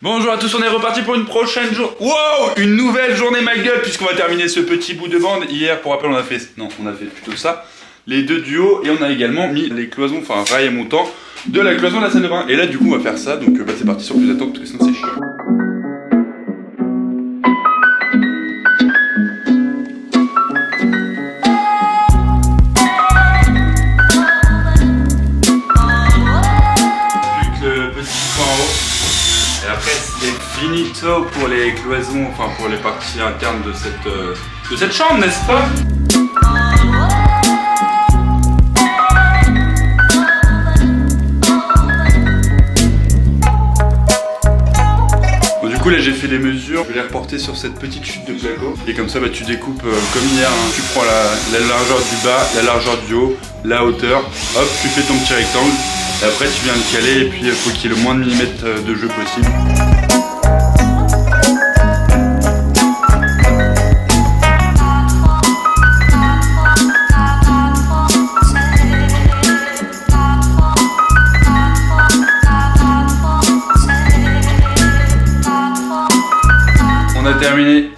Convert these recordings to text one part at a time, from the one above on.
Bonjour à tous, on est reparti pour une prochaine journée. Wow, une nouvelle journée ma gueule, puisqu'on va terminer ce petit bout de bande. Hier, pour rappel, on a fait plutôt ça, les deux duos, et on a également mis les cloisons, enfin rail et montant, de la cloison de la salle de bain. Et là, du coup, on va faire ça, donc c'est parti sans plus attendre, parce que sinon c'est chiant. Finito pour les cloisons, enfin pour les parties internes de cette chambre, n'est-ce pas? Bon, du coup là j'ai fait les mesures, je vais les reporter sur cette petite chute de placo. Et comme ça bah, tu découpes comme hier, hein. Tu prends la largeur du bas, la largeur du haut, la hauteur, hop tu fais ton petit rectangle. Et après tu viens le caler et puis il faut qu'il y ait le moins de millimètres de jeu possible. On a terminé,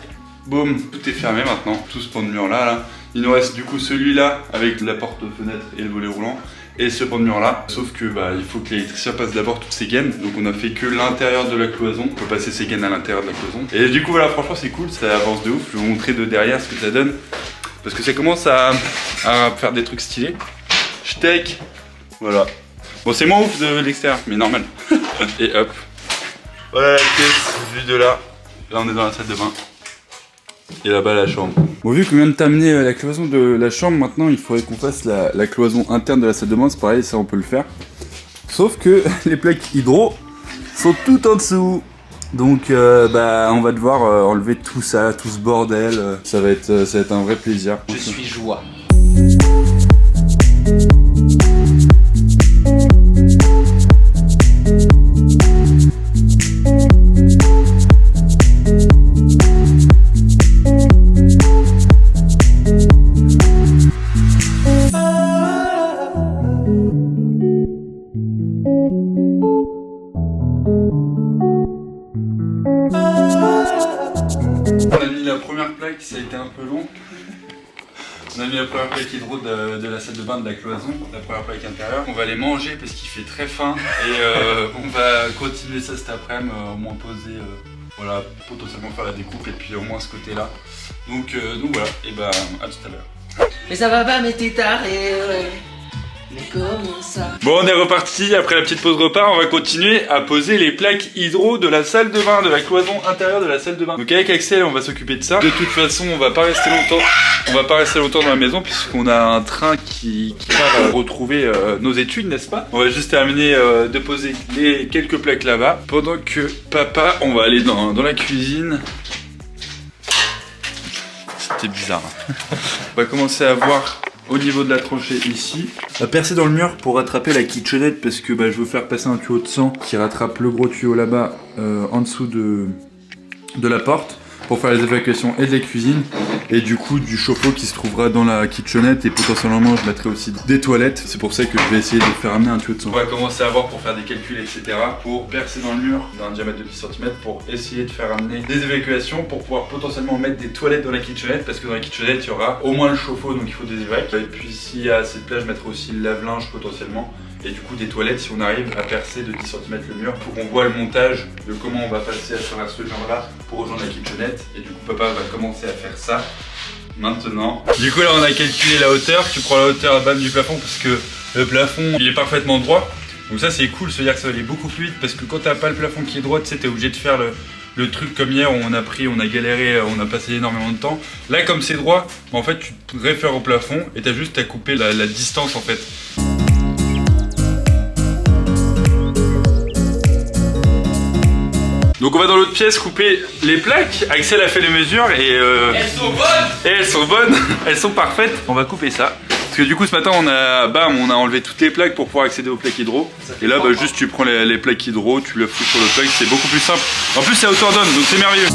boum, tout est fermé maintenant, tout ce pan de mur là. Il nous reste du coup celui-là avec la porte-fenêtre et le volet roulant et ce pan de mur là. Sauf que bah, il faut que l'électricien passe d'abord toutes ses gaines, donc on a fait que l'intérieur de la cloison. On peut passer ses gaines à l'intérieur de la cloison. Et du coup voilà, franchement c'est cool, ça avance de ouf. Je vais vous montrer de derrière ce que ça donne. Parce que ça commence à faire des trucs stylés. J'tech, voilà. Bon c'est moins ouf de l'extérieur, mais normal. Et hop. Voilà la pièce vue de là. Là on est dans la salle de bain. Et là-bas la chambre. Bon vu qu'on vient de terminer la cloison de la chambre, maintenant il faudrait qu'on fasse la cloison interne de la salle de bain. C'est pareil, ça on peut le faire. Sauf que les plaques hydro sont tout en dessous. Donc bah on va devoir enlever tout ça, tout ce bordel. Ça va être un vrai plaisir. Je suis joie. On a mis la première plaque, ça a été un peu long. On a mis la première plaque hydro de la salle de bain de la cloison, la première plaque intérieure. On va les manger parce qu'il fait très faim et on va continuer ça cet après-midi, au moins poser, voilà, potentiellement faire la découpe et puis au moins ce côté-là. Donc voilà, et bah à tout à l'heure. Mais ça va pas, mais t'es tard et mais comment ça? Bon, on est reparti après la petite pause repas. On va continuer à poser les plaques hydro de la salle de bain, de la cloison intérieure de la salle de bain. Donc avec Axel, on va s'occuper de ça. De toute façon, on va pas rester longtemps. On va pas rester longtemps dans la maison puisqu'on a un train qui part retrouver nos études, n'est-ce pas? On va juste terminer de poser les quelques plaques là-bas. Pendant que papa, on va aller dans la cuisine. C'était bizarre. On va commencer à voir au niveau de la tranchée ici, à percer dans le mur pour rattraper la kitchenette parce que bah, je veux faire passer un tuyau de sang qui rattrape le gros tuyau là-bas en dessous de la porte pour faire les évacuations et de la cuisine et du coup du chauffe-eau qui se trouvera dans la kitchenette et potentiellement je mettrai aussi des toilettes. C'est pour ça que je vais essayer de faire amener un tuyau de sang. On va commencer à voir pour faire des calculs etc. pour percer dans le mur d'un diamètre de 10 cm pour essayer de faire amener des évacuations pour pouvoir potentiellement mettre des toilettes dans la kitchenette parce que dans la kitchenette il y aura au moins le chauffe-eau donc il faut des évacs et puis s'il y a assez de place je mettrai aussi le lave-linge potentiellement. Et du coup des toilettes si on arrive à percer de 10 cm le mur pour qu'on voit le montage de comment on va passer à travers ce genre là pour rejoindre la kitchenette et du coup papa va commencer à faire ça maintenant. Du coup là on a calculé la hauteur, tu prends la hauteur à bas du plafond parce que le plafond il est parfaitement droit. Donc ça c'est cool, c'est à dire que ça va aller beaucoup plus vite parce que quand t'as pas le plafond qui est droit tu sais t'es obligé de faire le truc comme hier où on a galéré, on a passé énormément de temps. Là comme c'est droit, en fait tu te réfères au plafond et t'as juste à couper la distance en fait. Donc on va dans l'autre pièce couper les plaques. Axel a fait les mesures et elles sont bonnes. Et elles sont bonnes, elles sont parfaites. On va couper ça. Parce que du coup ce matin on a enlevé toutes les plaques pour pouvoir accéder aux plaques hydro. Et là bah, juste tu prends les plaques hydro, tu les fous sur le plug, c'est beaucoup plus simple. En plus c'est à hauteur d'homme donc c'est merveilleux.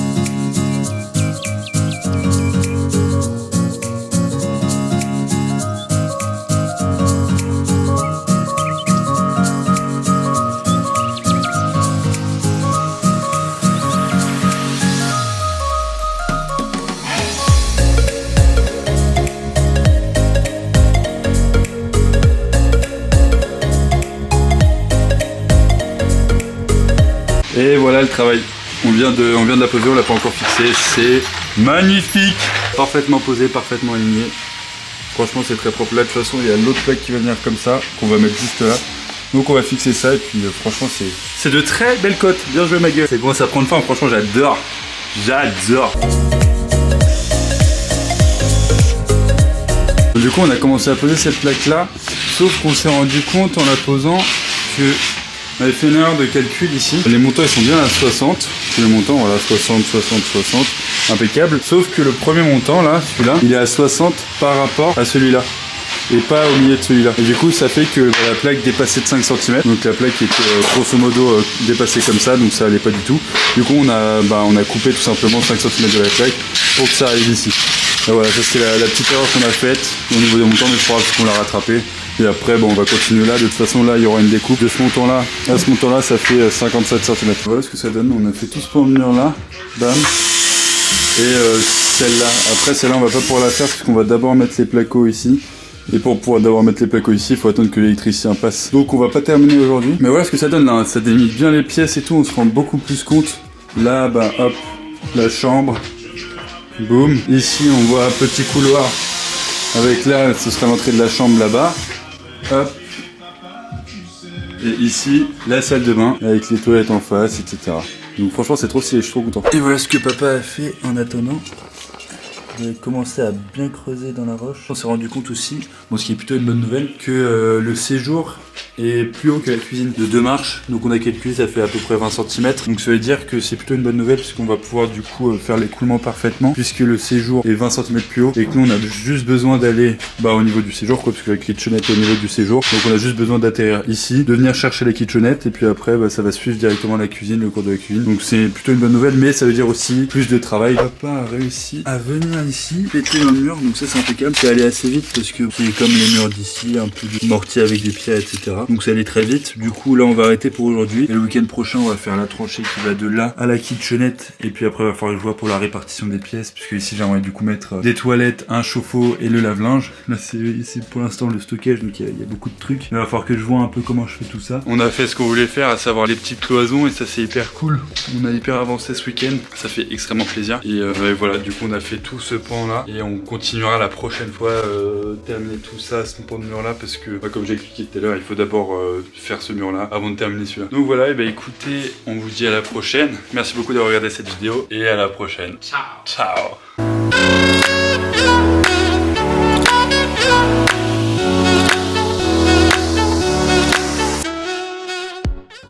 Et voilà le travail. On vient de la poser, on l'a pas encore fixé. C'est magnifique. Parfaitement posé, parfaitement aligné. Franchement c'est très propre. Là de toute façon il y a l'autre plaque qui va venir comme ça, qu'on va mettre juste là. Donc on va fixer ça et puis franchement c'est de très belles cotes. Bien joué ma gueule. C'est bon, ça prend forme, franchement j'adore. J'adore. Du coup on a commencé à poser cette plaque là, sauf qu'on s'est rendu compte en la posant que on avait fait une erreur de calcul ici. Les montants ils sont bien à 60, tous les montants voilà 60, 60, 60, impeccable. Sauf que le premier montant là, celui-là, il est à 60 par rapport à celui-là. Et pas au milieu de celui-là. Et du coup ça fait que la plaque dépassait de 5 cm. Donc la plaque était grosso modo dépassée comme ça, donc ça allait pas du tout. Du coup on a coupé tout simplement 5 cm de la plaque pour que ça arrive ici. Et voilà, ça c'était la petite erreur qu'on a faite au niveau des montants, mais je crois qu'on l'a rattrapé. Et après bon on va continuer là, de toute façon là il y aura une découpe de ce montant là à ce montant là, ça fait 57 cm. Voilà ce que ça donne, on a fait tout ce mur là, bam. Et celle-là, après celle-là on va pas pouvoir la faire parce qu'on va d'abord mettre les placots ici. Et pour pouvoir d'abord mettre les placots ici, il faut attendre que l'électricien passe. Donc on va pas terminer aujourd'hui. Mais voilà ce que ça donne là, ça délimite bien les pièces et tout, on se rend beaucoup plus compte. Là, bah hop, la chambre. Boum. Ici on voit un petit couloir. Avec là, ce sera l'entrée de la chambre là-bas. Hop. Et ici, la salle de bain, avec les toilettes en face, etc. Donc franchement c'est trop stylé, je suis trop content. Et voilà ce que papa a fait en attendant. On a commencé à bien creuser dans la roche. On s'est rendu compte aussi, bon, ce qui est plutôt une bonne nouvelle, que le séjour est plus haut que la cuisine de 2 marches. Donc on a calculé, ça fait à peu près 20 cm. Donc ça veut dire que c'est plutôt une bonne nouvelle puisqu'on va pouvoir du coup faire l'écoulement parfaitement puisque le séjour est 20 cm plus haut et que nous on a juste besoin d'aller au niveau du séjour quoi, parce que la kitchenette est au niveau du séjour. Donc on a juste besoin d'atterrir ici, de venir chercher la kitchenette et puis après ça va suivre directement la cuisine, le cours de la cuisine. Donc c'est plutôt une bonne nouvelle, mais ça veut dire aussi plus de travail. Papa a réussi à venir ici, péter dans le mur, donc ça c'est impeccable. C'est allé assez vite parce que c'est comme les murs d'ici, un peu de mortier avec des pierres, etc. Donc ça allait très vite. Du coup là on va arrêter pour aujourd'hui. Et le week-end prochain on va faire la tranchée qui va de là à la kitchenette. Et puis après il va falloir que je vois pour la répartition des pièces, puisque ici j'aimerais du coup mettre des toilettes, un chauffe-eau et le lave-linge. Là c'est pour l'instant le stockage, donc il y a beaucoup de trucs. Il va falloir que je vois un peu comment je fais tout ça. On a fait ce qu'on voulait faire, à savoir les petites cloisons, et ça c'est hyper cool. On a hyper avancé ce week-end, ça fait extrêmement plaisir. Et voilà, du coup on a fait tout ce pan là et on continuera la prochaine fois terminer tout ça, ce pan de mur là, parce que comme j'ai expliqué tout à l'heure, il faut d'abord faire ce mur là avant de terminer celui-là. Donc voilà, et écoutez, on vous dit à la prochaine. Merci beaucoup d'avoir regardé cette vidéo et à la prochaine. Ciao. Ciao.